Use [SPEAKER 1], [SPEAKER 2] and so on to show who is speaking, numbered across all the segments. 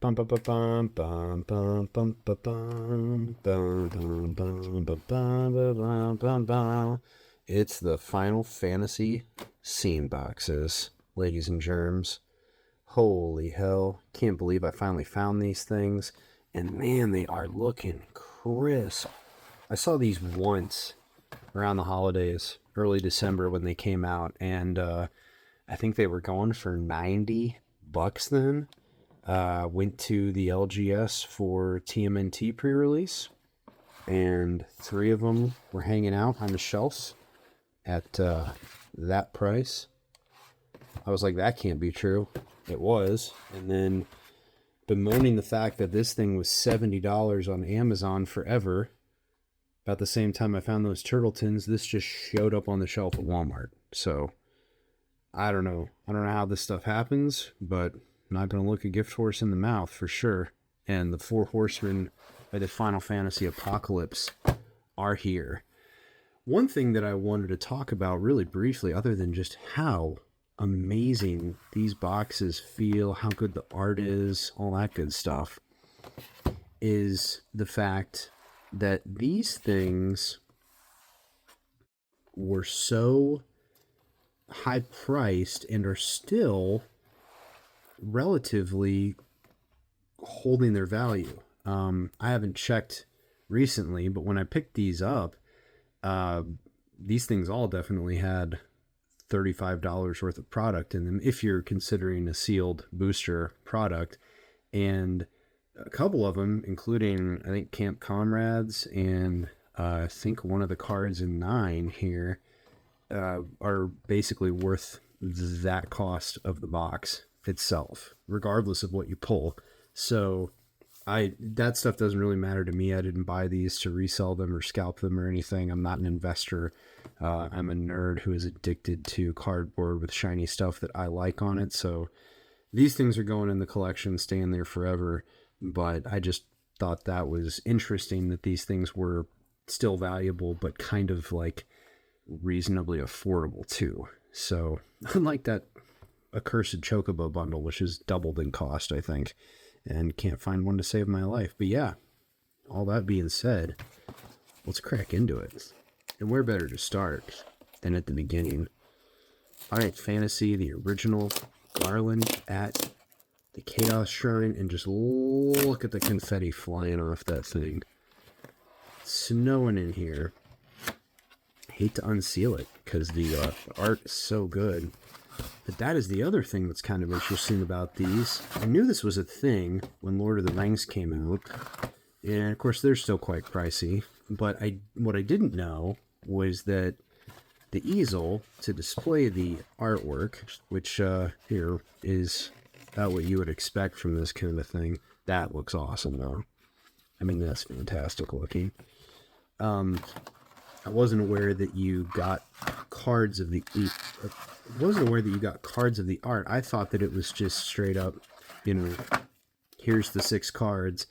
[SPEAKER 1] Bum, bum, bum, bum, bum, bum, bum, bum, bum, bum, bum, bum, bum, bum, bum, bum, bum. It's the Final Fantasy scene boxes, ladies and germs. Holy hell. Can't believe I finally found these things. And man, they are looking crisp. I saw these once around the holidays, early December when they came out, and I think they were going for $90 then. Went to the LGS for TMNT pre-release, and three of them were hanging out on the shelves at that price. I was like, that can't be true. It was. And then bemoaning the fact that this thing was $70 on Amazon forever. About the same time I found those turtle tins, this just showed up on the shelf at Walmart. So I don't know. I don't know how this stuff happens, but I'm not going to look a gift horse in the mouth for sure. And the four horsemen by the Final Fantasy Apocalypse are here. One thing that I wanted to talk about really briefly, other than just how amazing these boxes feel, how good the art is, all that good stuff, is the fact that these things were so high priced and are still relatively holding their value. I haven't checked recently, but when I picked these up, these things all definitely had $35 worth of product in them if you're considering a sealed booster product. And a couple of them, including I think Camp Comrades and I think one of the cards in 9 here, are basically worth that cost of the box itself, regardless of what you pull. So that stuff doesn't really matter to me. I didn't buy these to resell them or scalp them or anything. I'm not an investor. I'm a nerd who is addicted to cardboard with shiny stuff that I like on it. So these things are going in the collection, staying there forever. But I just thought that was interesting that these things were still valuable, but kind of like reasonably affordable too. So unlike that accursed Chocobo bundle, which is doubled in cost, I think, and can't find one to save my life. But yeah, all that being said, let's crack into it. And where better to start than at the beginning? Alright, Fantasy, the original Garland at the Chaos Shrine, and just look at the confetti flying off that thing. It's snowing in here. Hate to unseal it because the art is so good. But that is the other thing that's kind of interesting about these. I knew this was a thing when Lord of the Rings came out, and of course they're still quite pricey. But what I didn't know was that the easel to display the artwork, which here is about what you would expect from this kind of thing. That looks awesome though. I mean, that's fantastic looking. I wasn't aware that you got cards of the art. I thought that it was just straight up, here's the 6 cards.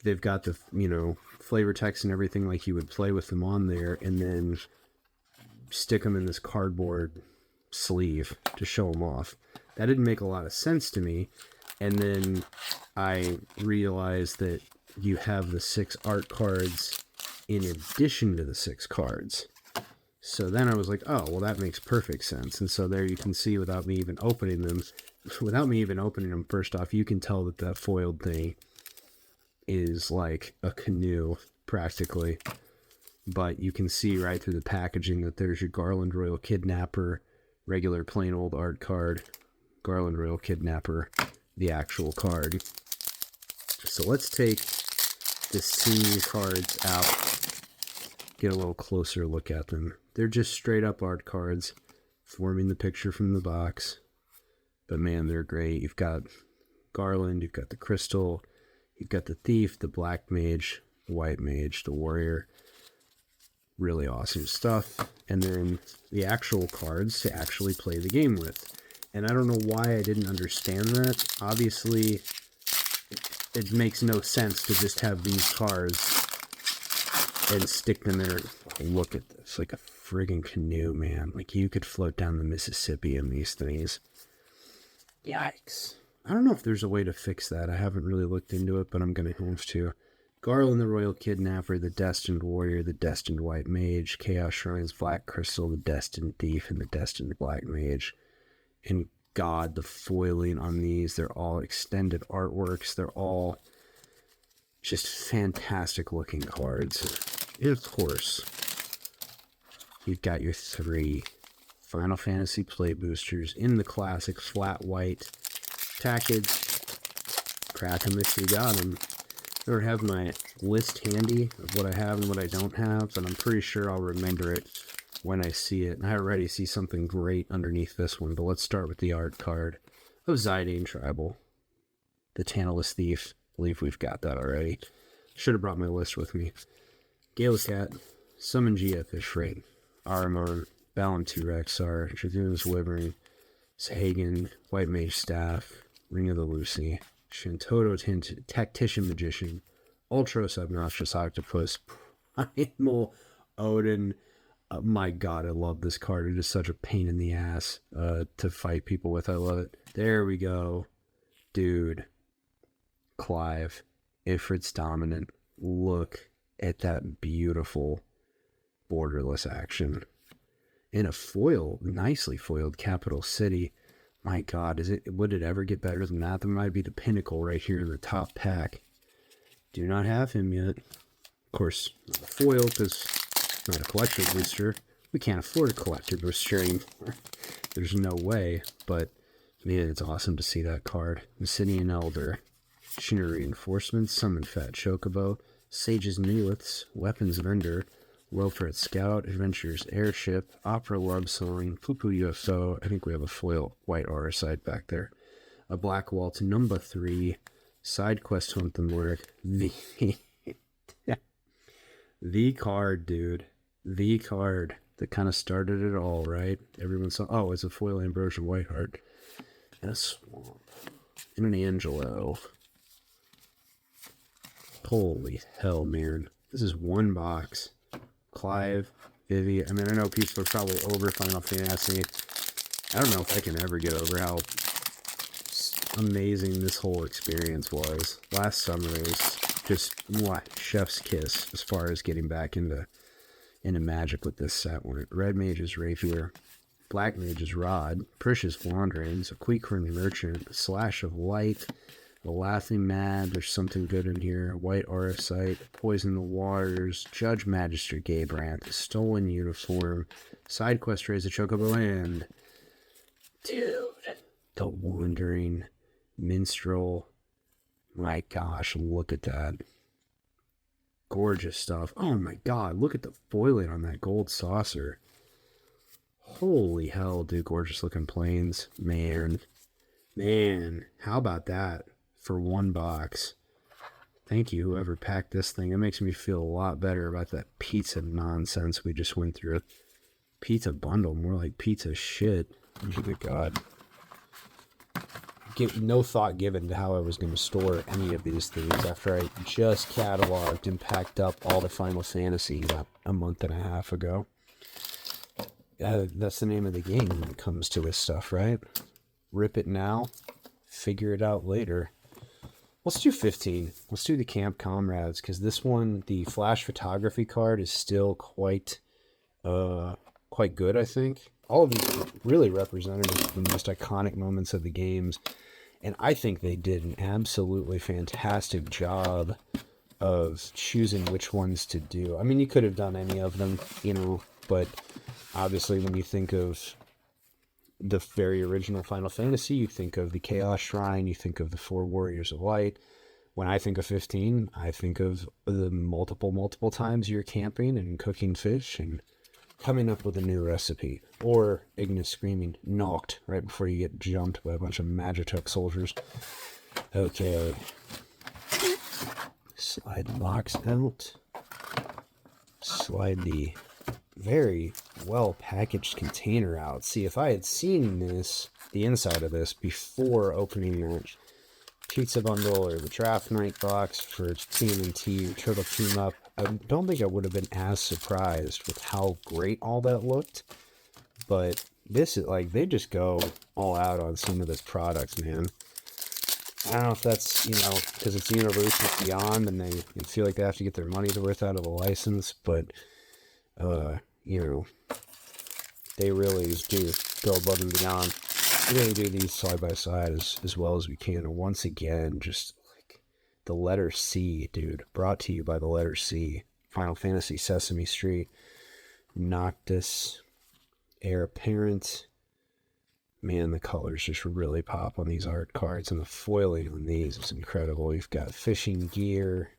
[SPEAKER 1] They've got the, flavor text and everything like you would play with them on there, and then stick them in this cardboard sleeve to show them off. That didn't make a lot of sense to me. And then I realized that you have the 6 art cards in addition to the 6 cards. So then I was like, oh, well, that makes perfect sense. And so there you can see, without me even opening them, first off, you can tell that that foiled thing is like a canoe, practically. But you can see right through the packaging that there's your Garland Royal Kidnapper, regular plain old art card, Garland Royal Kidnapper, the actual card. So let's take the scene cards out, get a little closer look at them. They're just straight up art cards forming the picture from the box. But man, they're great. You've got Garland, you've got the Crystal, you've got the Thief, the Black Mage, the White Mage, the Warrior. Really awesome stuff. And then the actual cards to actually play the game with. And I don't know why I didn't understand that. Obviously, it makes no sense to just have these cards and stick them in. Look at this, like a friggin' canoe, man. Like you could float down the Mississippi in these things. Yikes. I don't know if there's a way to fix that. I haven't really looked into it, but I'm going to have to. Garland the Royal Kidnapper, the Destined Warrior, the Destined White Mage, Chaos Shrines, Black Crystal, the Destined Thief, and the Destined Black Mage. And God, the foiling on these, they're all extended artworks. They're all just fantastic looking cards. And of course, you've got your 3 Final Fantasy plate boosters in the classic flat white package. Crack them if you got them. I don't have my list handy of what I have and what I don't have, but I'm pretty sure I'll remember it when I see it. And I already see something great underneath this one, but let's start with the art card of Zidane Tribal, the Tantalus Thief. I believe we've got that already. Should have brought my list with me. Galecat, Summon Gia Fishfreight, Aramon, Balamtu Rexar, Dragoon's Wyvern, Sahagan, White Mage Staff, Ring of the Lucy, Shintoto Tactician Magician, Ultros Obnoxious Octopus, Primal Odin. My God, I love this card. It is such a pain in the ass to fight people with. I love it. There we go. Dude. Clive. Ifrit's Dominant. Look at that beautiful borderless action. In a foil, nicely foiled Capital City. My God, would it ever get better than that? That might be the pinnacle right here in the top pack. Do not have him yet. Of course, not a foil because it's not a collector booster. We can't afford a collector booster anymore. There's no way, but man, it's awesome to see that card. Obsidian Elder, Machinery Reinforcements, Summon Fat Chocobo, Sage's Neoliths, Weapons Vendor, Wilfred Scout, Adventures Airship, Opera Love Song, Poo-Poo UFO. I think we have a foil white Auracite back there. A Black Waltz, number 3, Side Quest Hunt and Work. The card, dude. The card that kind of started it all, right? Everyone saw, oh, it's a foil Ambrosia Whiteheart. And a Swamp. And an Angelo. Holy hell, man. This is one box. Clive, Vivi. I mean, I know people are probably over Final Fantasy. I don't know if I can ever get over how amazing this whole experience was. Last summer, it was just chef's kiss as far as getting back into Magic with this set. Red Mage's Rapier, Black Mage's Rod, Precious Wanderings, a Queequern Merchant, a Slash of Light, a Laughing Mad, there's something good in here, White Auracite, Poison the Waters, Judge Magister Gabrant, Stolen Uniform, Side Quest Raise a Chocobo, and dude, the Wandering Minstrel. My gosh, look at that. Gorgeous stuff. Oh my God, look at the foiling on that gold saucer. Holy hell, dude, gorgeous looking planes. Man, how about that for one box? Thank you, whoever packed this thing. It makes me feel a lot better about that pizza nonsense we just went through. Pizza bundle, more like pizza shit. Oh my God. No thought given to how I was going to store any of these things after I just cataloged and packed up all the Final Fantasy about a month and a half ago. That's the name of the game when it comes to this stuff, right? Rip it now, figure it out later. Let's do 15. Let's do the Camp Comrades, because this one, the flash photography card, is still quite good, I think. All of these are really representative of the most iconic moments of the games, and I think they did an absolutely fantastic job of choosing which ones to do. I mean, you could have done any of them, but obviously when you think of the very original Final Fantasy, you think of the Chaos Shrine, you think of the 4 Warriors of Light. When I think of 15, I think of the multiple times you're camping and cooking fish and coming up with a new recipe. Or Ignis screaming, knocked, right before you get jumped by a bunch of Magitek soldiers. Okay. Slide the box out. Slide the very well packaged container out. See, if I had seen the inside of this before opening the pizza bundle or the draft night box for TMNT Turtle Team Up, I don't think I would have been as surprised with how great all that looked. But this is like, they just go all out on some of this product, man. I don't know if that's, because it's Universes Beyond and they feel like they have to get their money's worth out of the license, but, they really do go above and beyond. We really do these side by side as well as we can. And once again, just like the letter C, dude. Brought to you by the letter C. Final Fantasy Sesame Street. Noctis. Heir Apparent. Man, the colors just really pop on these art cards. And the foiling on these is incredible. We've got fishing gear.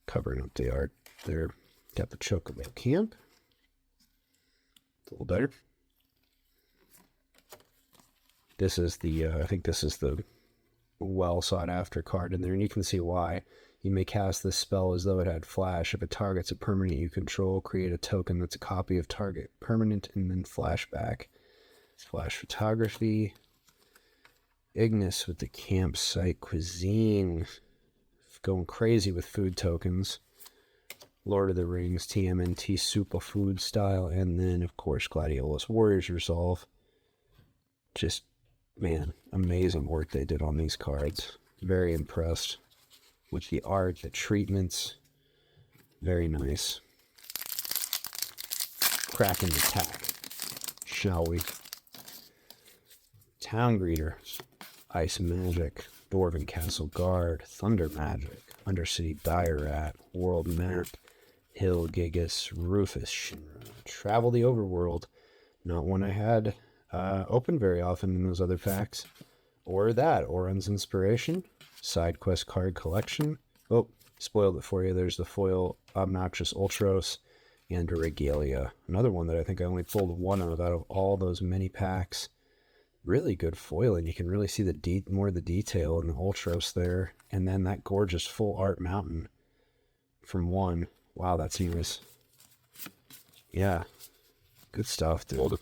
[SPEAKER 1] Covering up the art there. Got the Chocobo Camp. A little better. This is the, I think this is the well sought after card in there, and you can see why. You may cast this spell as though it had flash. If it targets a permanent you control, create a token that's a copy of target permanent and then flashback. Flash photography. Ignis with the campsite cuisine. Going crazy with food tokens. Lord of the Rings, TMNT Superfood style, and then, of course, Gladiolus Warriors Resolve. Just, man, amazing work they did on these cards. Very impressed with the art, the treatments. Very nice. Cracking the tack, shall we? Town Greeter, Ice Magic, Dwarven Castle Guard, Thunder Magic, Undercity Dire Rat, World Map, Hill Gigas, Rufus Shinra. Travel the Overworld. Not one I had open very often in those other packs. Or that. Oren's Inspiration. Side Quest Card Collection. Oh, spoiled it for you. There's the foil Obnoxious Ultros and a Regalia. Another one that I think I only pulled one of out of all those mini packs. Really good foiling. You can really see the more of the detail in the Ultros there. And then that gorgeous full art mountain from one. Wow, that seems... Yeah. Good stuff, dude.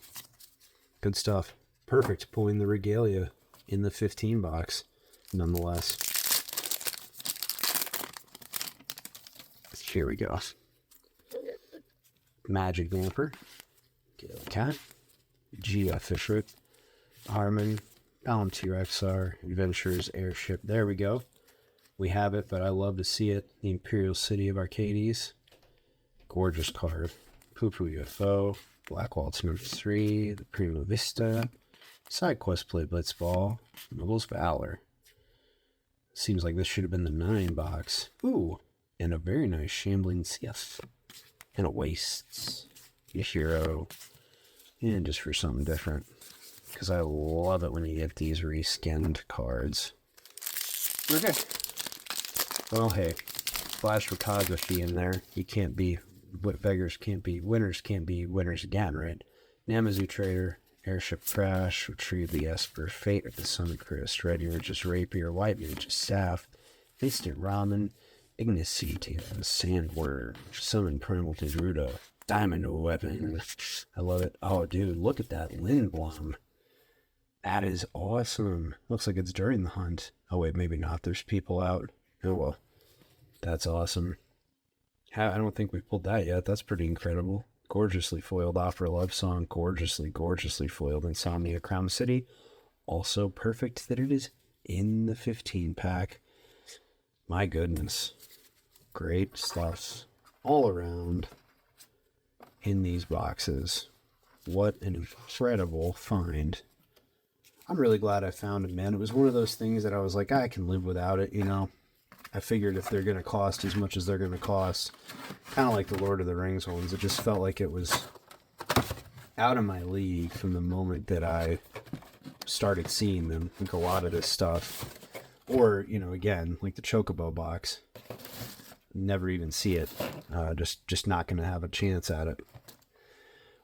[SPEAKER 1] Good stuff. Perfect. Pulling the Regalia in the 15 box, nonetheless. Here we go. Magic Vamper. Gale Cat. Gia Fishroot. Harmon. Palantir XR. Adventures Airship. There we go. We have it, but I love to see it. The Imperial City of Arcades. Gorgeous card. Poo-Poo UFO. Black Waltz number 3. The Prima Vista. Side Quest Play Blitzball. Nobles Valor. Seems like this should have been the 9 box. Ooh. And a very nice Shambling Sith. And a Wastes. A Hero. And just for something different. Because I love it when you get these reskinned cards. Okay. Well, hey. Flash photography in there. You can't be... Beggars can't be... Winners can't be winners again, right? Namazu Trader. Airship Crash. Retrieve the Esper. Fate of the Summit Crest. Red Mage's Rapier. White Mage's Staff. Instant Ramen. Ignis Seed. Sandword. Summon Primal Tedrudo. Diamond Weapon. I love it. Oh, dude, look at that Lindblom. That is awesome. Looks like it's during the hunt. Oh, wait, maybe not. There's people out. Oh, well. That's awesome. I don't think we've pulled that yet. That's pretty incredible. Gorgeously foiled Opera Love Song. Gorgeously, gorgeously foiled Insomnia Crown City. Also perfect that it is in the 15 pack. My goodness. Great stuff all around in these boxes. What an incredible find. I'm really glad I found it, man. It was one of those things that I was like, I can live without it, you know. I figured if they're going to cost as much as they're going to cost, kind of like the Lord of the Rings ones, it just felt like it was out of my league from the moment that I started seeing them. I think a lot of this stuff, or, you know, again, like the Chocobo box, never even see it. Just not going to have a chance at it.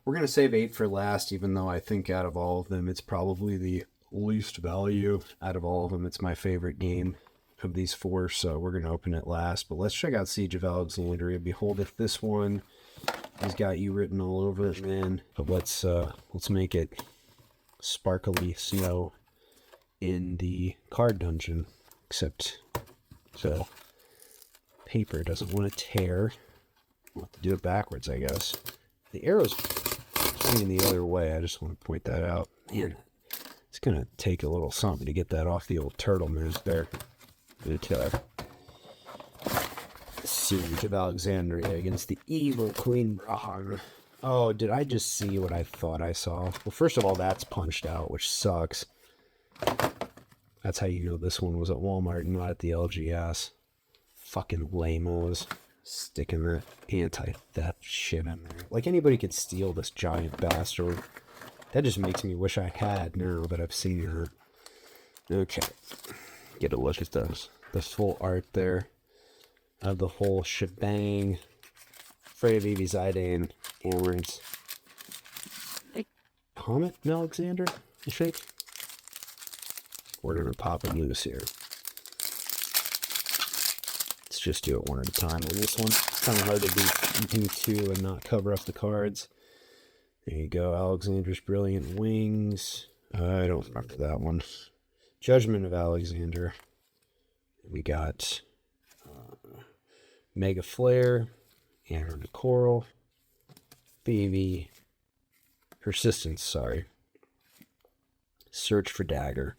[SPEAKER 1] We're going to save 8 for last, even though I think out of all of them, it's probably the least value. Out of all of them, it's my favorite game of these 4, so we're going to open it last. But let's check out Siege of Alexandria. Behold, if this one has got you written all over it, man. But let's make it sparkly snow in the card dungeon. Except the paper doesn't want to tear. We'll have to do it backwards, I guess. The arrow's pointing the other way. I just want to point that out. Man, it's gonna take a little something to get that off the old turtle nose there. Siege of Alexandria against the evil Queen Braham. Oh, did I just see what I thought I saw? Well, first of all, that's punched out, which sucks. That's how you know this one was at Walmart and not at the LGS. Fucking lamos. Sticking that anti-theft shit in there. Like, anybody could steal this giant bastard. That just makes me wish I had now that I've seen her. Okay. Get a look at the full art there of the whole shebang. Freya Vivi Zidane Amarants. Comet Alexander, I think. We're gonna pop it loose here. Let's just do it one at a time on this one. It's kind of hard to do two and not cover up the cards. There you go, Alexander's Brilliant Wings. I don't remember that one. Judgment of Alexander. We got Mega Flare, Hammer to Coral, Baby, Persistence, sorry, Search for Dagger,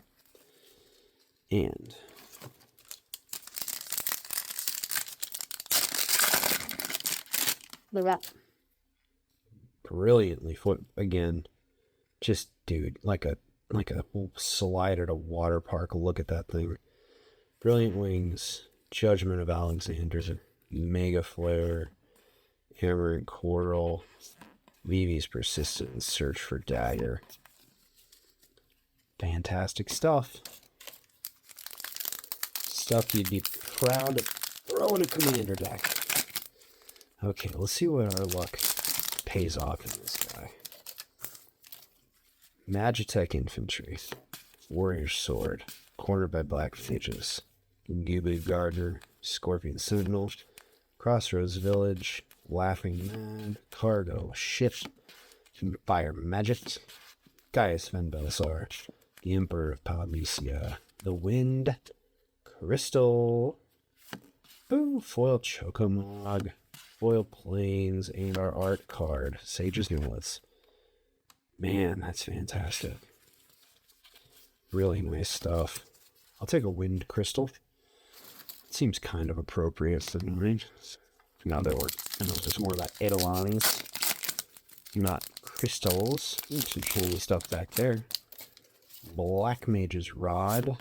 [SPEAKER 1] and
[SPEAKER 2] the wrap.
[SPEAKER 1] Brilliantly foot again. Just dude, like a slide at a water park. Look at that thing. Brilliant Wings, Judgment of Alexander, Mega Flare, Hammer and Coral, Vivi's Persistence, Search for Dagger. Fantastic stuff. Stuff you'd be proud to throw in a commander deck. Okay, let's see what our luck pays off in this guy. Magitech Infantry, Warrior Sword, Cornered by Black Fidges, Gubby Gardener, Scorpion Sentinel, Crossroads Village, Laughing Man, Cargo, Ship, Fire Magic, Gaius Van Belisar, the Emperor of Palmesia, the Wind, Crystal, ooh, Foil Chocomog, Foil Plains, and our art card, Sage's Nullets. Man, that's fantastic. Really nice stuff. I'll take a Wind Crystal. It seems kind of appropriate for mine. Now that I know there's more about Edelons, not crystals. Some cool stuff back there. Black Mage's Rod,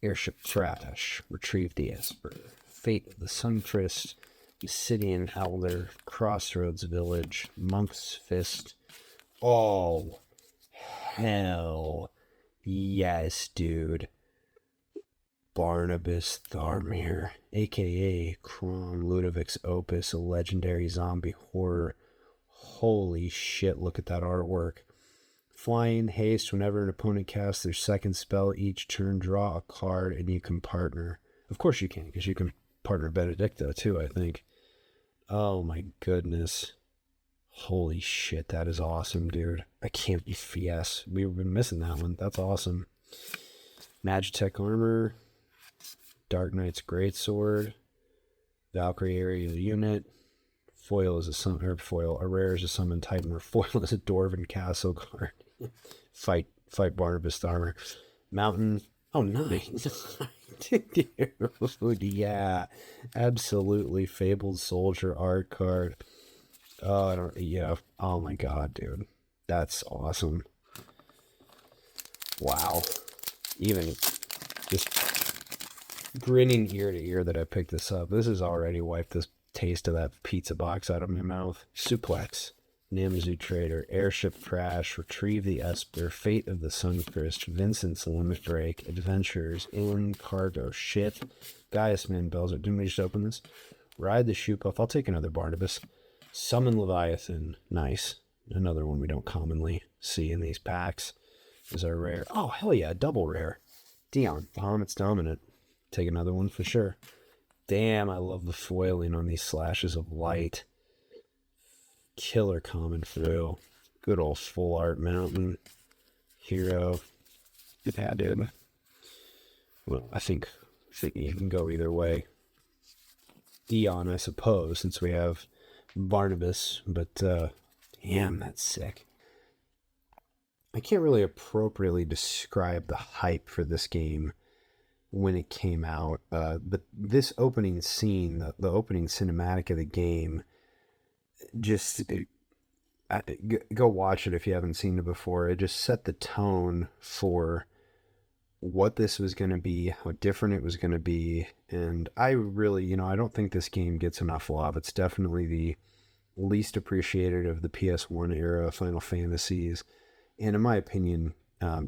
[SPEAKER 1] Airship Trash, Retrieve the Esper, Fate of the Suntrist, Obsidian Elder, Crossroads Village, Monk's Fist. Oh, hell yes, dude. Barnabas Tharmir, a.k.a. Kron Ludovic's Opus, a legendary zombie horror. Holy shit, look at that artwork. Flying haste, whenever an opponent casts their second spell each turn, draw a card and you can partner. Of course you can, because you can partner Benedicta too, I think. Oh my goodness. Holy shit, that is awesome, dude. I can't be... Yes, we've been missing that one. That's awesome. Magitech Armor, Dark Knight's Greatsword, Valkyrie Area Unit, Foil is a summon, or foil, a rare is a summon Titan, or foil is a Dwarven Castle card. Fight Barnabas Tharmir. Mountain, oh nice. Dude, yeah, absolutely. Fabled Soldier art card. Oh, yeah, oh my god, dude. That's awesome. Wow. Even just grinning ear to ear that I picked this up. This has already wiped this taste of that pizza box out of my mouth. Suplex, Namzu Trader, Airship Crash, Retrieve the Esper, Fate of the Sunfist, Vincent's Limit Break, Adventures in Cargo, Shit, Gaius Man Belzer. Didn't we just open this? Ride the Shoe Puff. I'll take another Barnabas. Summon Leviathan. Nice. Another one we don't commonly see in these packs. Is our rare. Oh, hell yeah, double rare. Dion, Bahamut's Dominant. Take another one for sure. Damn, I love the foiling on these slashes of light. Killer common through. Good old full art mountain. Hero. Yeah, dude. Well, I think you can go either way. Dion, I suppose, since we have Barnabas, but damn, that's sick. I can't really appropriately describe the hype for this game when it came out, but this opening scene, the opening cinematic of the game, just go watch it if you haven't seen it before. It just set the tone for what this was going to be, how different it was going to be. And I really, I don't think this game gets enough love. It's definitely the least appreciated of the PS1 era Final Fantasies. And in my opinion,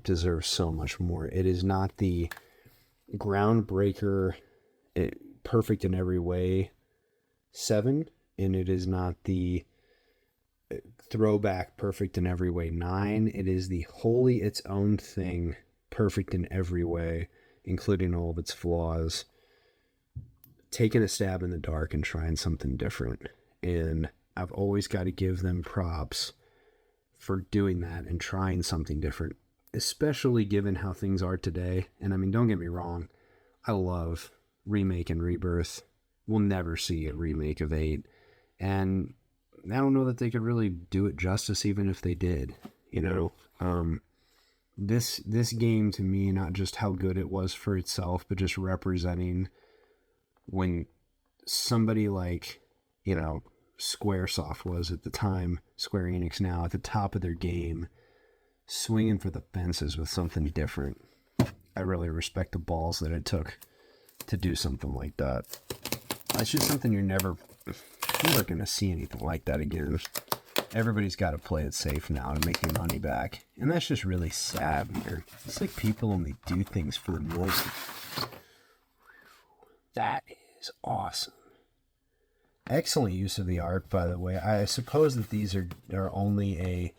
[SPEAKER 1] deserves so much more. It is not the groundbreaker, perfect in every way 7, and it is not the throwback perfect in every way 9. It is the wholly its own thing, perfect in every way, including all of its flaws, taking a stab in the dark and trying something different. And I've always got to give them props for doing that and trying something different, especially given how things are today. And I mean, don't get me wrong, I love remake and rebirth. We'll never see a remake of 8, and I don't know that they could really do it justice even if they did. This game to me, not just how good it was for itself, but just representing when somebody like, Squaresoft was at the time, Square Enix now, at the top of their game, swinging for the fences with something different. I really respect the balls that it took to do something like that. It's just something you're never going to see anything like that again. Everybody's got to play it safe now to make their money back. And that's just really sad, man. It's like people only do things for the money. That is awesome. Excellent use of the art, by the way. I suppose that these are only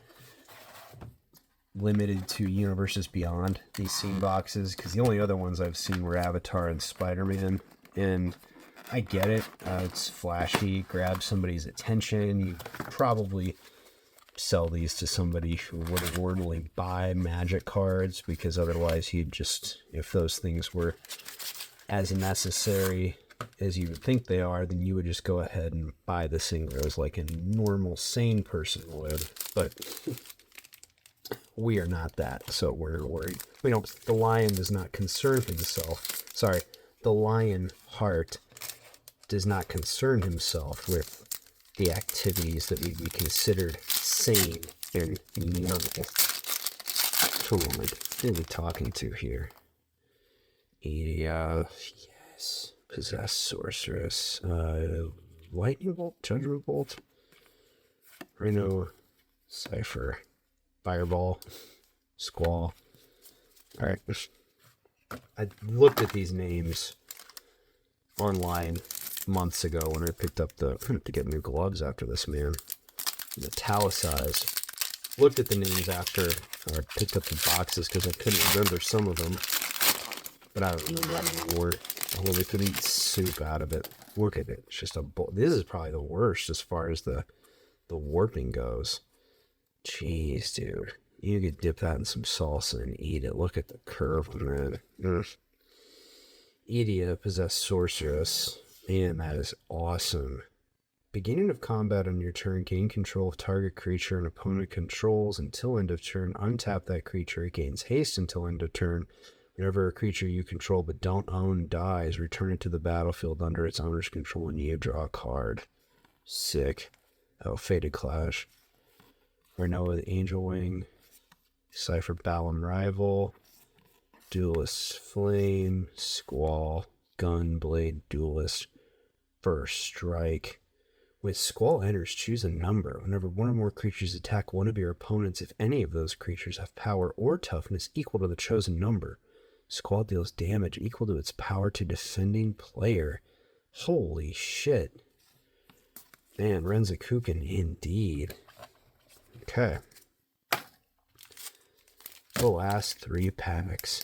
[SPEAKER 1] limited to Universes Beyond, these scene boxes, because the only other ones I've seen were Avatar and Spider-Man. And I get it. It's flashy, grabs somebody's attention. You probably sell these to somebody who wouldn't ordinarily buy Magic cards, because otherwise he'd just, if those things were as necessary as you would think they are, then you would just go ahead and buy the synchros like a normal, sane person would. But we are not that, so we're worried. The lion does not concern himself. Sorry, the lion heart does not concern himself with the activities that would be considered sane and normal. Who am I really talking to here? Yes. Possess Sorceress. Lightning Bolt? Judgment Bolt? Rhino. Cypher. Fireball. Squall. Alright. I looked at these names online months ago when I picked up I have to get new gloves after this, man. The italicized. Looked at the names after I picked up the boxes because I couldn't remember some of them. But I don't remember anymore. Although they could eat soup out of it. Look at it. It's just a bowl. This is probably the worst as far as the warping goes. Jeez, dude. You could dip that in some salsa and eat it. Look at the curve on that. Idia, Possess Sorceress. Man, that is awesome. Beginning of combat on your turn, gain control of target creature and opponent controls until end of turn. Untap that creature. It gains haste until end of turn. Whenever a creature you control but don't own dies, return it to the battlefield under its owner's control and you draw a card. Sick. Oh, Fated Clash. Renoa the Angel Wing. Cypher Balan Rival. Duelist Flame. Squall. Gunblade Duelist. First Strike. With Squall enters, choose a number. Whenever one or more creatures attack one of your opponents, if any of those creatures have power or toughness equal to the chosen number, Squall deals damage equal to its power to defending player. Holy shit. Man, Renzakuken indeed. Okay. The last 3 packs.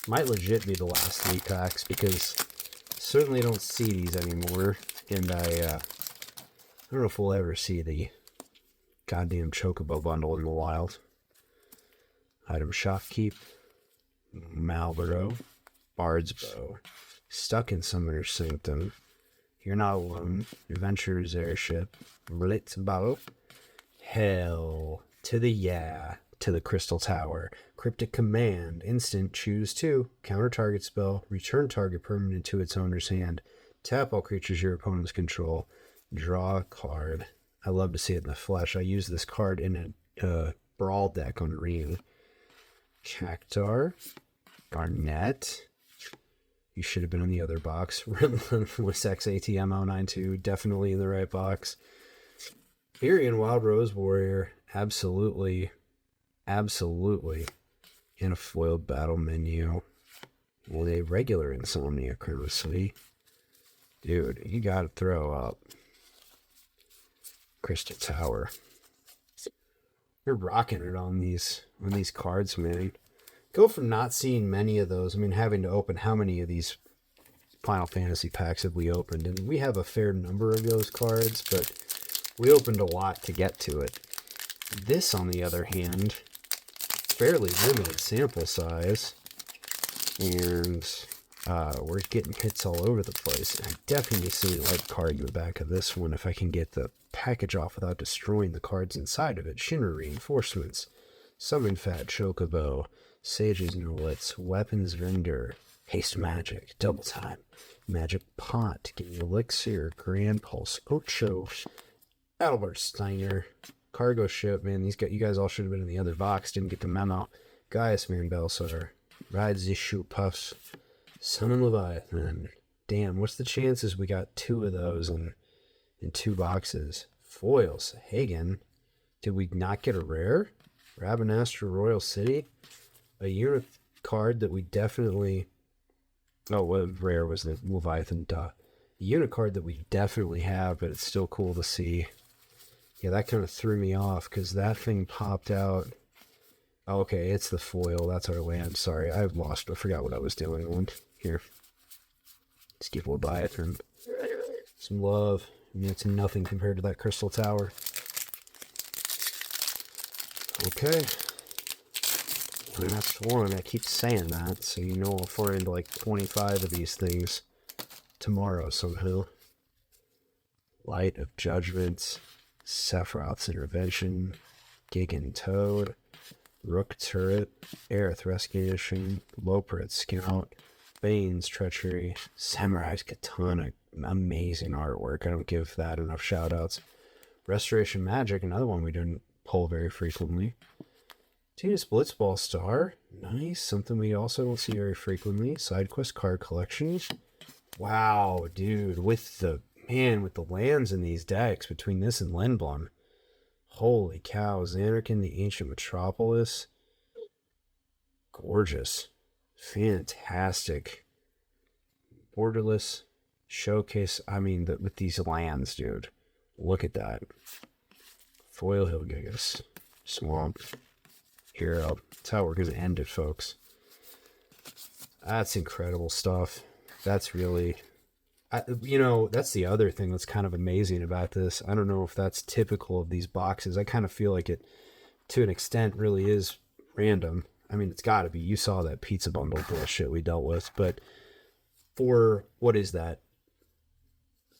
[SPEAKER 1] Might legit be the last 3 packs because I certainly don't see these anymore. And I don't know if we'll ever see the goddamn Chocobo bundle in the wild. Item Shopkeep. Malboro. Bard's Bow. Stuck in Summoner's Sanctum. You're Not Alone. Adventurer's Airship. Blitzbow. Hell to the yeah. to the Crystal Tower. Cryptic Command, instant, choose 2, counter target spell, return target permanent to its owner's hand, tap all creatures your opponents control, draw a card. I love to see it in the flesh. I use this card in a Brawl deck on Reen. Cactar, Garnet. You should have been in the other box. Relentless XATM092, definitely in the right box. Irian Wild Rose Warrior, absolutely, absolutely in a foiled battle menu. With a regular Insomnia Chronicity. Dude, you gotta throw up. Crystal Tower. You're rocking it on these cards, man. Go from not seeing many of those. I mean, having to open how many of these Final Fantasy packs have we opened? And we have a fair number of those cards, but we opened a lot to get to it. This, on the other hand, fairly limited sample size, and we're getting hits all over the place. I definitely see a light card in the back of this one if I can get the package off without destroying the cards inside of it. Shinra Reinforcements, Summon Fat Chocobo, Sage's Nolets, Weapons Vendor, Haste Magic, Double Time, Magic Pot, Getting Elixir, Grand Pulse, Ocho, Albert Steiner, Cargo Ship, man, you guys all should have been in the other box, didn't get the memo. Gaius Man Belsar, Ride the Shoot Puffs, Summon Leviathan. Damn, what's the chances we got 2 of those in 2 boxes? Foils, Hagen. Did we not get a rare? Rabanastra Royal City? A unit card that we definitely... Oh, what rare was the Leviathan? Duh. A unit card that we definitely have, but it's still cool to see. Yeah, that kind of threw me off, because that thing popped out. Oh, okay, it's the foil. That's our land. Sorry, I forgot what I was doing. Here. Let's give Leviathan some love. I mean, it's nothing compared to that Crystal Tower. Okay. Last one. I keep saying that, so you know I'll find like 25 of these things tomorrow somehow. Light of Judgment, Sephiroth's Intervention, Gigan Toad, Rook Turret, Aerith Rescue, Loprit Scout, Bane's Treachery, Samurai's Katana. Amazing artwork. I don't give that enough shoutouts. Restoration Magic, another one we didn't pull very frequently. Tina's Blitzball Star. Nice. Something we also don't see very frequently. Side Quest Card Collection. Wow, dude. With the lands in these decks between this and Lenblum. Holy cow. Xanarkin, the Ancient Metropolis. Gorgeous. Fantastic. Borderless Showcase. I mean, with these lands, dude. Look at that. Foil Hill Gigas. Swamp. Hero. That's how we're going to end it, folks. That's incredible stuff. That's really... that's the other thing that's kind of amazing about this. I don't know if that's typical of these boxes. I kind of feel like it, to an extent, really is random. I mean, it's got to be. You saw that pizza bundle bullshit we dealt with. But for, what is that?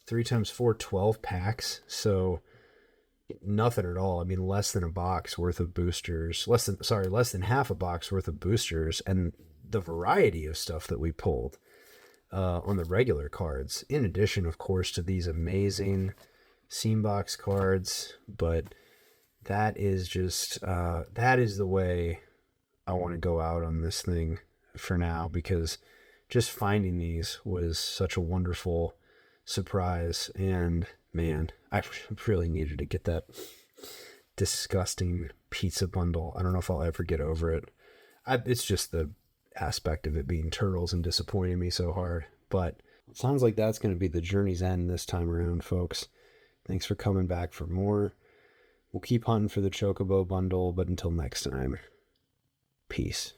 [SPEAKER 1] 3 times 4, 12 packs. So... nothing at all. I mean, less than a box worth of boosters. Less than half a box worth of boosters, and the variety of stuff that we pulled on the regular cards. In addition, of course, to these amazing Scene Box cards. But that is just that is the way I want to go out on this thing for now, because just finding these was such a wonderful surprise. And man, I really needed to get that disgusting pizza bundle. I don't know if I'll ever get over it. It's just the aspect of it being turtles and disappointing me so hard. But it sounds like that's going to be the journey's end this time around, folks. Thanks for coming back for more. We'll keep hunting for the Chocobo bundle, but until next time, peace.